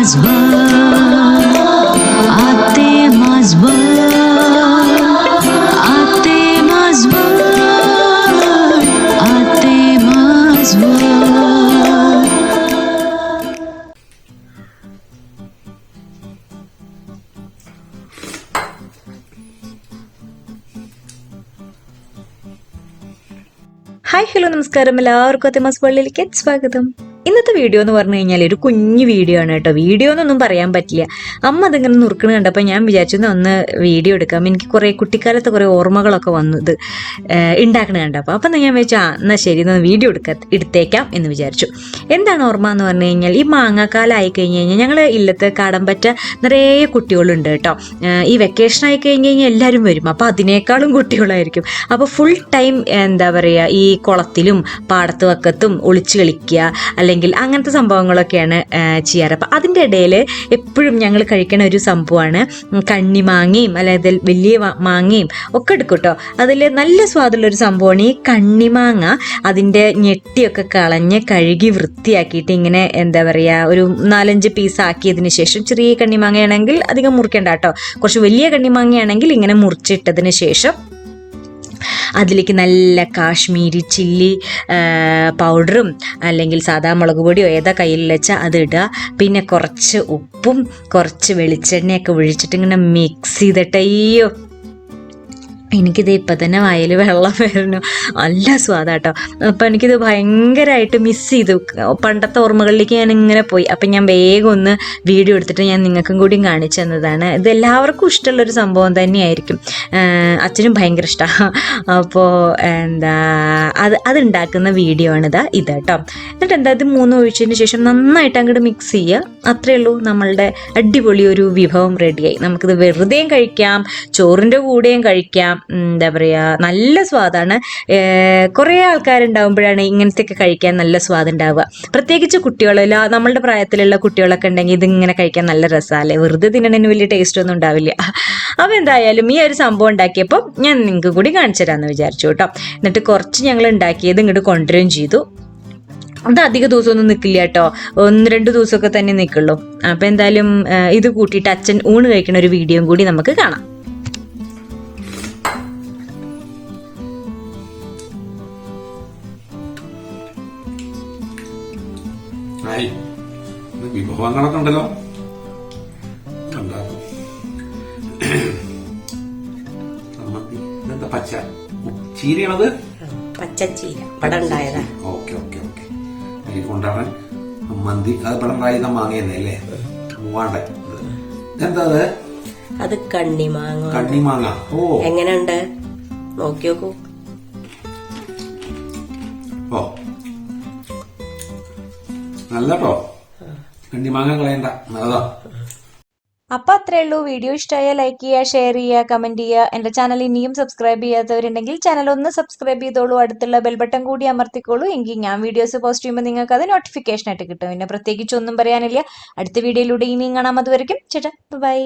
Hi hello നമസ്കാരം, എല്ലാവർക്കും അത്തമാസ് പള്ളിയിലേക്ക് സ്വാഗതം. ഇന്നത്തെ വീഡിയോ എന്ന് പറഞ്ഞു കഴിഞ്ഞാൽ ഒരു കുഞ്ഞു വീഡിയോ ആണ് കേട്ടോ. വീഡിയോ എന്നൊന്നും പറയാൻ പറ്റില്ല. അമ്മ അതിങ്ങനെ നുറുക്കണ കണ്ടപ്പോൾ ഞാൻ വിചാരിച്ചു ഒന്ന് വീഡിയോ എടുക്കാം. എനിക്ക് കുറേ കുട്ടിക്കാലത്തെ കുറേ ഓർമ്മകളൊക്കെ വന്നു ഇത് ഉണ്ടാക്കണ കണ്ടപ്പോൾ. അപ്പം ഞാൻ വിചാരിച്ചു എന്നാൽ ശരി ഒന്ന് വീഡിയോ എടുത്തേക്കാം എന്ന് വിചാരിച്ചു. എന്താണ് ഓർമ്മ എന്ന് പറഞ്ഞു കഴിഞ്ഞാൽ ഈ മാങ്ങാക്കാലം ആയി കഴിഞ്ഞ് കഴിഞ്ഞാൽ ഞങ്ങൾ ഇല്ലത്ത് കടമ്പറ്റ നിറയെ കുട്ടികളുണ്ട് കേട്ടോ. ഈ വെക്കേഷൻ ആയി കഴിഞ്ഞ് കഴിഞ്ഞാൽ എല്ലാവരും വരും. അപ്പോൾ അതിനേക്കാളും കുട്ടികളായിരിക്കും. അപ്പോൾ ഫുൾ ടൈം എന്താ പറയുക, ഈ കുളത്തിലും പാടത്ത് വക്കത്തും ഒളിച്ചു കളിക്കുക അല്ലെങ്കിൽ അങ്ങനത്തെ സംഭവങ്ങളൊക്കെയാണ് ചെയ്യാറ്. അപ്പം അതിൻ്റെ ഇടയിൽ എപ്പോഴും ഞങ്ങൾ കഴിക്കണ ഒരു സംഭവമാണ് കണ്ണിമാങ്ങയും അല്ലാതെ വലിയ മാങ്ങയും ഒക്കെ എടുക്കും കേട്ടോ. അതിൽ നല്ല സ്വാദുള്ളൊരു സംഭവമാണ് ഈ കണ്ണിമാങ്ങ. അതിൻ്റെ ഞെട്ടിയൊക്കെ കളഞ്ഞ് കഴുകി വൃത്തിയാക്കിയിട്ട് ഇങ്ങനെ എന്താ പറയുക ഒരു 4-5 പീസ് ആക്കിയതിന് ശേഷം, ചെറിയ കണ്ണിമാങ്ങയാണെങ്കിൽ അധികം മുറിക്കണ്ട കേട്ടോ, കുറച്ച് വലിയ കണ്ണിമാങ്ങയാണെങ്കിൽ ഇങ്ങനെ മുറിച്ചിട്ടതിന് ശേഷം അതിലേക്ക് നല്ല കാശ്മീരി ചില്ലി പൗഡറും അല്ലെങ്കിൽ സാദാ മുളക് പൊടിയോ ഏതാ കയ്യിൽ വെച്ചാൽ അത് ഇടുക. പിന്നെ കുറച്ച് ഉപ്പും കുറച്ച് വെളിച്ചെണ്ണയൊക്കെ ഒഴിച്ചിട്ട് ഇങ്ങനെ മിക്സ് ചെയ്തിട്ട് അയ്യോ എനിക്കിത് ഇപ്പം തന്നെ വായിൽ വെള്ളം വരുന്നു. നല്ല സ്വാദാട്ടോ. അപ്പം എനിക്കിത് ഭയങ്കരമായിട്ട് മിസ് ചെയ്തു. പണ്ടത്തെ ഓർമ്മകളിലേക്ക് ഞാൻ ഇങ്ങനെ പോയി. അപ്പം ഞാൻ വേഗം ഒന്ന് വീഡിയോ എടുത്തിട്ട് ഞാൻ നിങ്ങൾക്കും കൂടി കാണിച്ചു തന്നതാണ്. ഇത് എല്ലാവർക്കും ഇഷ്ടമുള്ളൊരു സംഭവം തന്നെയായിരിക്കും. അച്ഛനും ഭയങ്കര ഇഷ്ടമാണ്. അപ്പോൾ എന്താ അതുണ്ടാക്കുന്ന വീഡിയോ ആണ് ഇത് കേട്ടോ. എന്നിട്ട് എന്താ ഇത് 3 ഒഴിച്ചതിന് ശേഷം നന്നായിട്ട് അങ്ങോട്ട് മിക്സ് ചെയ്യുക. അത്രയേ ഉള്ളൂ, നമ്മളുടെ അടിപൊളി ഒരു വിഭവം റെഡിയായി. നമുക്കിത് വെറുതെയും കഴിക്കാം, ചോറിൻ്റെ കൂടെയും കഴിക്കാം. എന്താ പറയുക, നല്ല സ്വാദാണ്. കുറേ ആൾക്കാരുണ്ടാകുമ്പോഴാണ് ഇങ്ങനത്തെയൊക്കെ കഴിക്കാൻ നല്ല സ്വാദ് ഉണ്ടാവുക. പ്രത്യേകിച്ച് കുട്ടികളല്ല, നമ്മളുടെ പ്രായത്തിലുള്ള കുട്ടികളൊക്കെ ഉണ്ടെങ്കിൽ ഇതിങ്ങനെ കഴിക്കാൻ നല്ല രസമല്ലേ. വെറുതെ തിന്നണതിന് വലിയ ടേസ്റ്റ് ഒന്നും ഉണ്ടാവില്ല. അപ്പോൾ എന്തായാലും ഈ ഒരു സംഭവം ഉണ്ടാക്കിയപ്പോൾ ഞാൻ നിങ്ങൾക്ക് കൂടി കാണിച്ചു തരാമെന്ന് വിചാരിച്ചു കേട്ടോ. എന്നിട്ട് കുറച്ച് ഞങ്ങൾ ഉണ്ടാക്കിയത് ഇങ്ങോട്ട് കൊണ്ടുവരികയും ചെയ്തു. അത് അധിക ദിവസമൊന്നും നിൽക്കില്ല കേട്ടോ, 1-2 ദിവസമൊക്കെ തന്നെ നിൽക്കുള്ളൂ. അപ്പോൾ എന്തായാലും ഇത് കൂട്ടിയിട്ട് അച്ഛൻ ഊണ് കഴിക്കുന്ന ഒരു വീഡിയോയും കൂടി നമുക്ക് കാണാം. വിഭവങ്ങളൊക്കെ ഉണ്ടല്ലോ. ഇതെന്താ പച്ച ചീരയാണത്? പച്ചച്ചീര ഇവിടെ ഉണ്ടായതാ. Okay okay okay. അതിൽ കൊണ്ടാണ് മന്തി. അത് ഇവിടെ ഉണ്ടായിരുന്ന മാങ്ങയല്ലേ അല്ലേ? മൂവാണ്ട. ഇതെന്താ അത് കണ്ണിമാങ്ങ. കണ്ണിമാങ്ങ. ഓ, എങ്ങനെയുണ്ട് നോക്കി നോക്കൂ. ഓ നല്ലട്ടോ. കണ്ണിമാങ്ങ കളയണ്ട, നല്ലതാ. അപ്പം അത്രേ ഉള്ളൂ. വീഡിയോ ഇഷ്ടമായാൽ ലൈക്ക് ചെയ്യുക, ഷെയർ ചെയ്യുക, കമൻറ്റ് ചെയ്യുക. എൻ്റെ ചാനൽ ഇനിയും സബ്സ്ക്രൈബ് ചെയ്യാത്തവരുണ്ടെങ്കിൽ ചാനൽ ഒന്ന് സബ്സ്ക്രൈബ് ചെയ്തോളൂ. അടുത്തുള്ള ബെൽ ബട്ടൺ കൂടി അമർത്തിക്കോളൂ. എങ്കിൽ ഞാൻ വീഡിയോസ് പോസ്റ്റ് ചെയ്യുമ്പോൾ നിങ്ങൾക്ക് അത് നോട്ടിഫിക്കേഷൻ ആയിട്ട് കിട്ടും. പിന്നെ പ്രത്യേകിച്ച് ഒന്നും പറയാനില്ല. അടുത്ത വീഡിയോയിലൂടെ ഇനിയും കാണാം. അതുവരെയ്ക്കും ചേട്ടാ ബൈ.